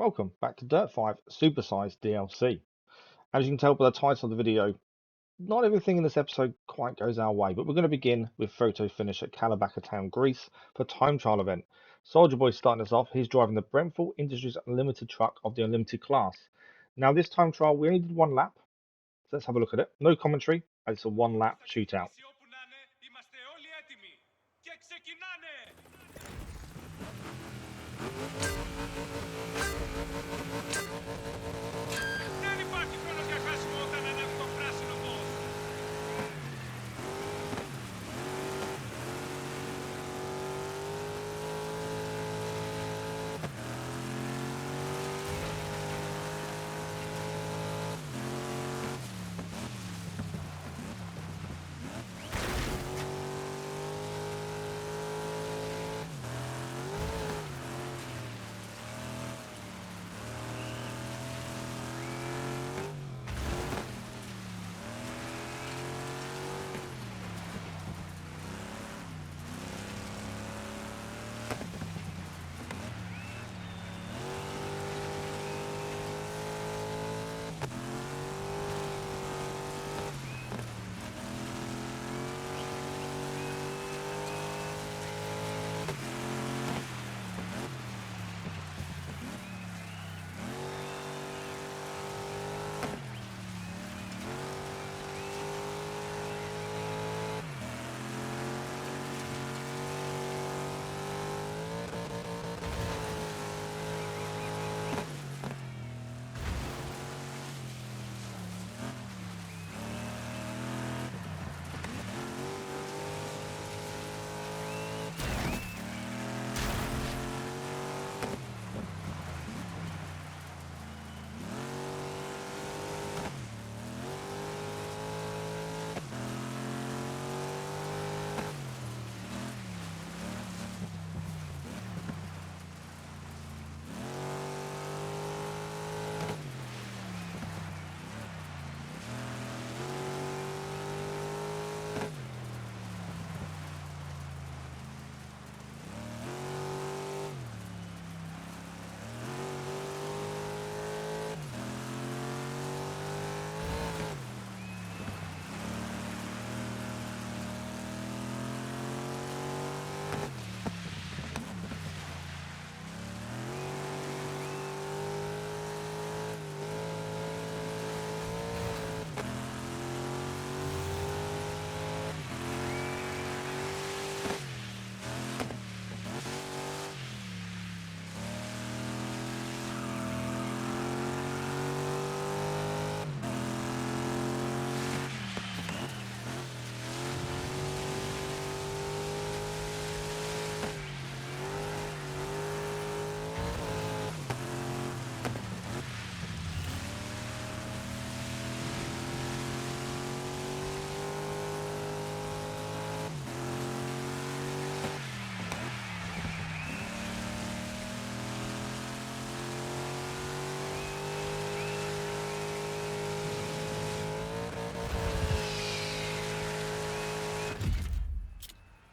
Welcome back to Dirt 5 SuperSize DLC. As you can tell by the title of the video, not everything in this episode quite goes our way, but we're going to begin with photo finish at Kalabaka Town, Greece for a time trial event. Soldierboy starting us off. He's driving the Brenthel Industries Unlimited Truck of the Unlimited class. Now this time trial we only did one lap, so let's have a look at it. No commentary, it's a one lap shootout.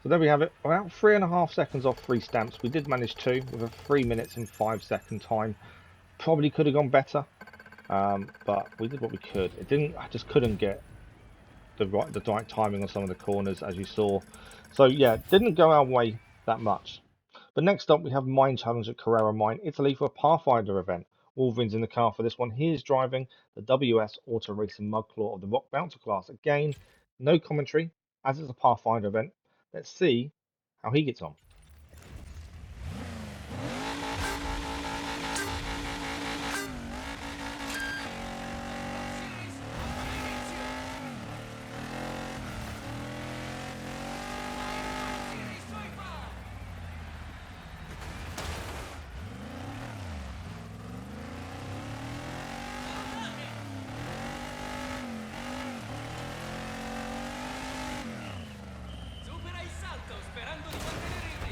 So there we have it, about 3.5 seconds off 3 stamps. We did manage to with a 3 minutes and 5 second time. Probably could have gone better, but we did what we could. It didn't. I just couldn't get the right timing on some of the corners, as you saw. So yeah, didn't go our way that much. But next up we have Mine Challenge at Carrara Mine, Italy for a Pathfinder event. Wolverine's in the car for this one. He is driving the WS Auto Racing Mudclaw of the Rock Bouncer class. Again, no commentary, as it's a Pathfinder event. Let's see how he gets on. Sperando di mantenere il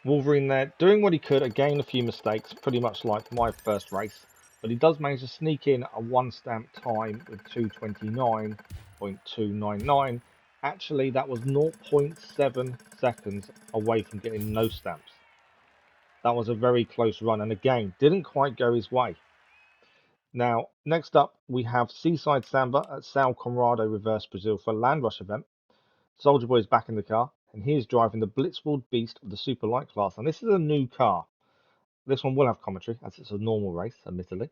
Wolverine there, doing what he could, again a few mistakes, pretty much like my first race, but he does manage to sneak in a one stamp time with 2:29.299. Actually, that was 0.7 seconds away from getting no stamps. That was a very close run, and again, didn't quite go his way. Now, next up, we have Seaside Samba at Sao Conrado Reverse Brazil for a Land Rush event. Soldierboy is back in the car, and he is driving the Blitzworld Beast of the Super Lite class. And this is a new car. This one will have commentary, as it's a normal race, admittedly.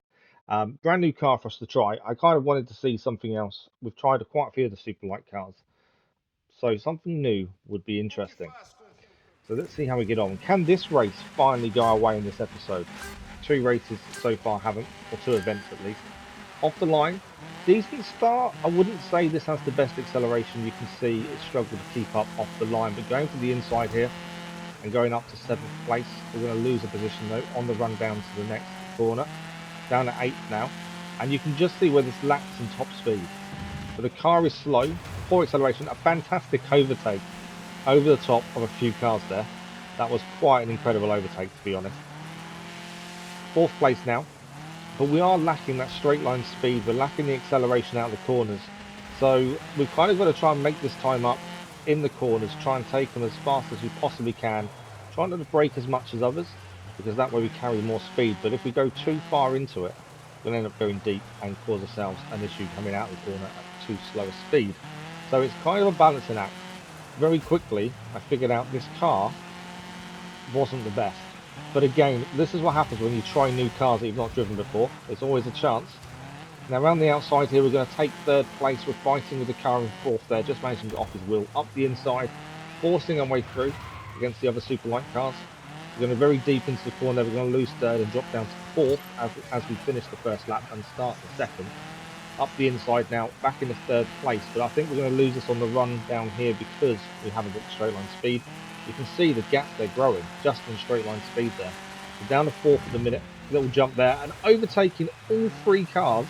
Brand new car for us to try. I kind of wanted to see something else. We've tried quite a few of the Super Lite cars, so something new would be interesting. So let's see how we get on. Can this race finally go our way in this episode? 2 races so far haven't, or 2 events at least. Off the line, decent start. I wouldn't say this has the best acceleration. You can see it struggled to keep up off the line, but going to the inside here and going up to 7th place, we're going to lose a position though on the run down to the next corner. Down at 8th now, and you can just see where this lacks in top speed. But the car is slow, poor acceleration, a fantastic overtake over the top of a few cars there. That was quite an incredible overtake, to be honest. 4th place now, but we are lacking that straight line speed. We're lacking the acceleration out of the corners, so we've kind of got to try and make this time up in the corners, try and take them as fast as we possibly can, try not to brake as much as others, because that way we carry more speed. But if we go too far into it, we'll end up going deep and cause ourselves an issue coming out of the corner at too slow a speed. So it's kind of a balancing act. Very quickly I figured out this car wasn't the best. But again, this is what happens when you try new cars that you've not driven before. There's always a chance. Now around the outside here, we're going to take 3rd place. We're fighting with the car in 4th there, just managing to get off his wheel. Up the inside, forcing our way through against the other Super Lite cars. We're going to very deep into the corner. We're going to lose 3rd and drop down to 4th as we finish the first lap and start the 2nd. Up the inside now, back in the 3rd place. But I think we're going to lose this on the run down here because we haven't got the straight line speed. You can see the gap they're growing just in straight line speed there. We're down to 4th at the minute. Little jump there and overtaking all 3 cars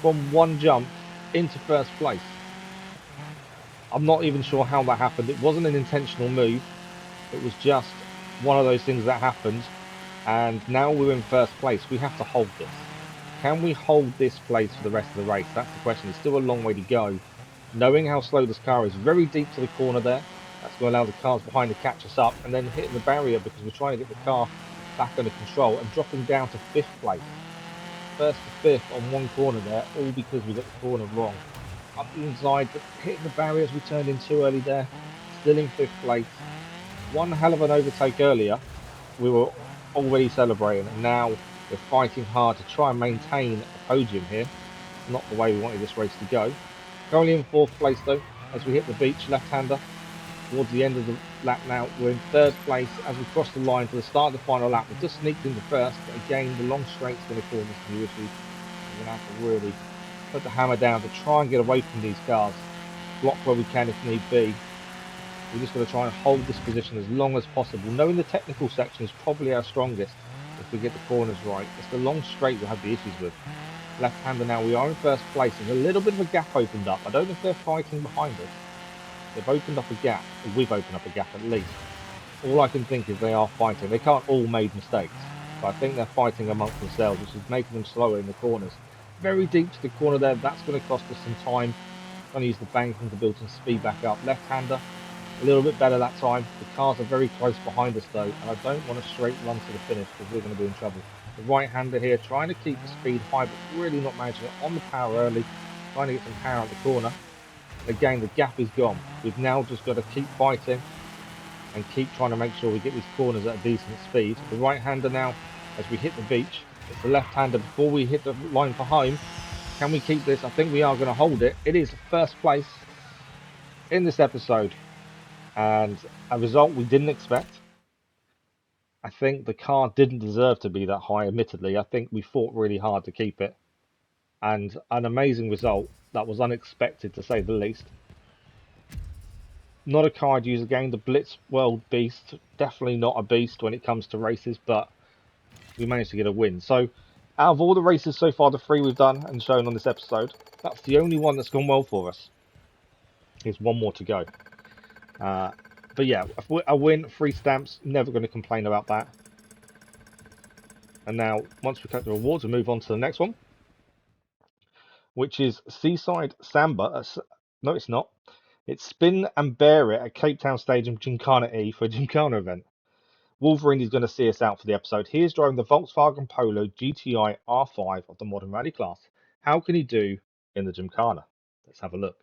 from one jump into 1st place. I'm not even sure how that happened. It wasn't an intentional move. It was just one of those things that happened. And now we're in 1st place. We have to hold this. Can we hold this place for the rest of the race? That's the question. It's still a long way to go. Knowing how slow this car is, very deep to the corner there. That's going to allow the cars behind to catch us up, and then hitting the barrier because we're trying to get the car back under control and dropping down to 5th place. 1st to 5th on one corner there, all because we got the corner wrong. Up the inside, but hitting the barriers we turned in too early there. Still in 5th place. One hell of an overtake earlier. We were already celebrating, and now we're fighting hard to try and maintain a podium here. Not the way we wanted this race to go. Currently in 4th place though, as we hit the beach, left-hander. Towards the end of the lap now, we're in 3rd place as we cross the line to the start of the final lap. We've just sneaked into 1st, but again, the long straights in the corners can be issues. We're going to have to really put the hammer down to try and get away from these cars. Block where we can if need be. We're just going to try and hold this position as long as possible, knowing the technical section is probably our strongest if we get the corners right. It's the long straight we'll have the issues with. Left-hander now, we are in 1st place. There's a little bit of a gap opened up. I don't know if they're fighting behind us. They've opened up a gap, or we've opened up a gap at least. All I can think is they are fighting. They can't all make mistakes, but I think they're fighting amongst themselves, which is making them slower in the corners. Very deep to the corner there, that's going to cost us some time. Going to use the banking to build some speed back up. Left-hander, a little bit better that time. The cars are very close behind us though, and I don't want a straight run to the finish because we're going to be in trouble. The right-hander here, trying to keep the speed high, but really not managing it on the power early. Trying to get some power out the corner. Again, the gap is gone. We've now just got to keep fighting and keep trying to make sure we get these corners at a decent speed. The right-hander now, as we hit the beach, it's the left-hander before we hit the line for home. Can we keep this? I think we are going to hold it. It is 1st place in this episode, and a result we didn't expect. I think the car didn't deserve to be that high, admittedly. I think we fought really hard to keep it, and an amazing result that was unexpected to say the least. Not a car I'd use again. The Blitzworld Beast, definitely not a beast when it comes to races, but we managed to get a win. So out of all the races so far, the 3 we've done and shown on this episode, that's the only one that's gone well for us. There's one more to go. But yeah, a win, 3 stamps, never going to complain about that. And now, once we collect the rewards, we move on to the next one, which is Seaside Samba. No, it's not. It's Spin and Bear It at Cape Town Stadium Gymkhana E for a Gymkhana event. Wolverine is going to see us out for the episode. He is driving the Volkswagen Polo GTI R5 of the modern rally class. How can he do in the Gymkhana? Let's have a look.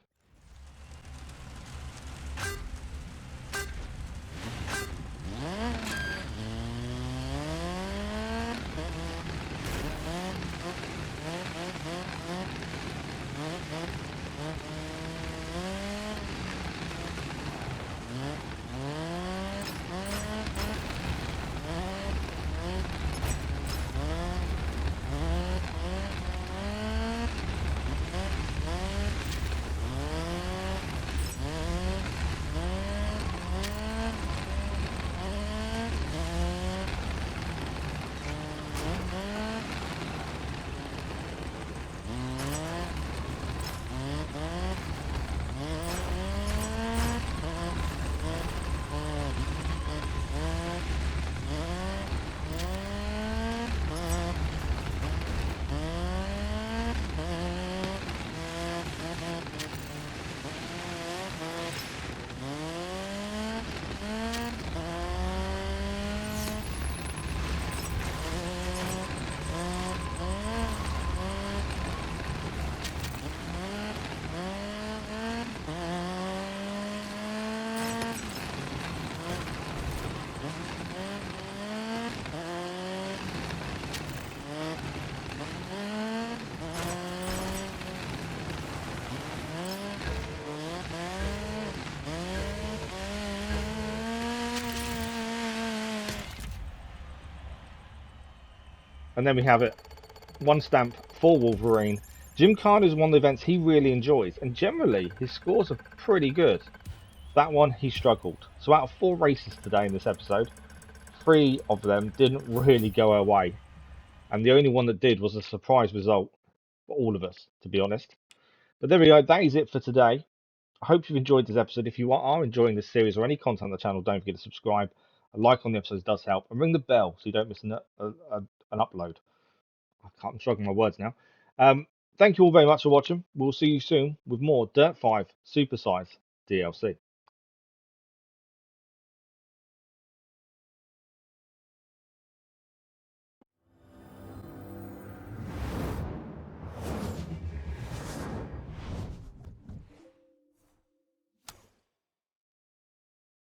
And then we have it. 1 stamp for Wolverine. Gymkhana is one of the events he really enjoys, and generally his scores are pretty good. That one he struggled. So out of 4 races today in this episode, 3 of them didn't really go our way, and the only one that did was a surprise result for all of us, to be honest. But there we go. That is it for today. I hope you've enjoyed this episode. If you are enjoying this series or any content on the channel, don't forget to subscribe. A like on the episodes does help, and ring the bell so you don't miss an upload. I'm struggling my words now. Thank you all very much for watching. We'll see you soon with more Dirt 5 Supersize DLC.